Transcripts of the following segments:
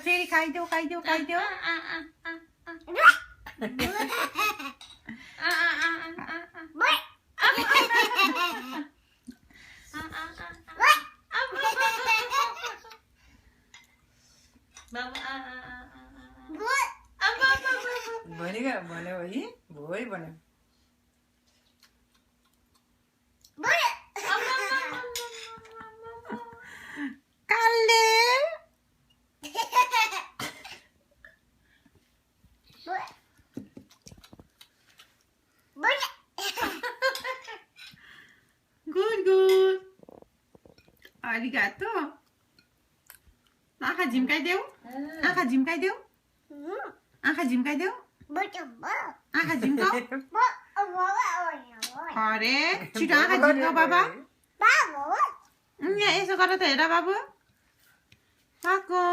फेरि खाइदेऊ खाइदेऊ खाइदेऊ भनेको भन्यो है भोइ भन्यो काले गुड गुड arigato आँखा झिम्काइदेऊ आँखा झिम्काइदेऊ आँखा झिम्काइदेऊ आँखा झिम्काऊ अरे छिटो आँखा झिम्काऊ बाबा यहाँ यसो गर त हेर बाबु पाको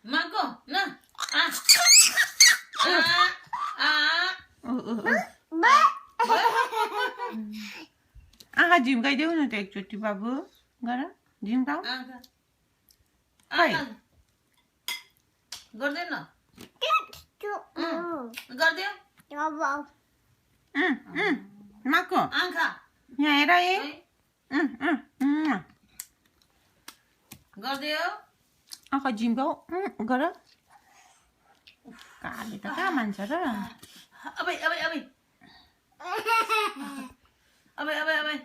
Mako, na. आँखा झिम्काइदेऊ न त एकचोटि बाबु गर झिम्काऊ गर्दैन गर्दियो माको आँखा यहाँ हेर है गर्दियो आँखा झिम्काऊ गर काले त कहाँ मान्छ र अबै अबै अबै अबै अबै अबै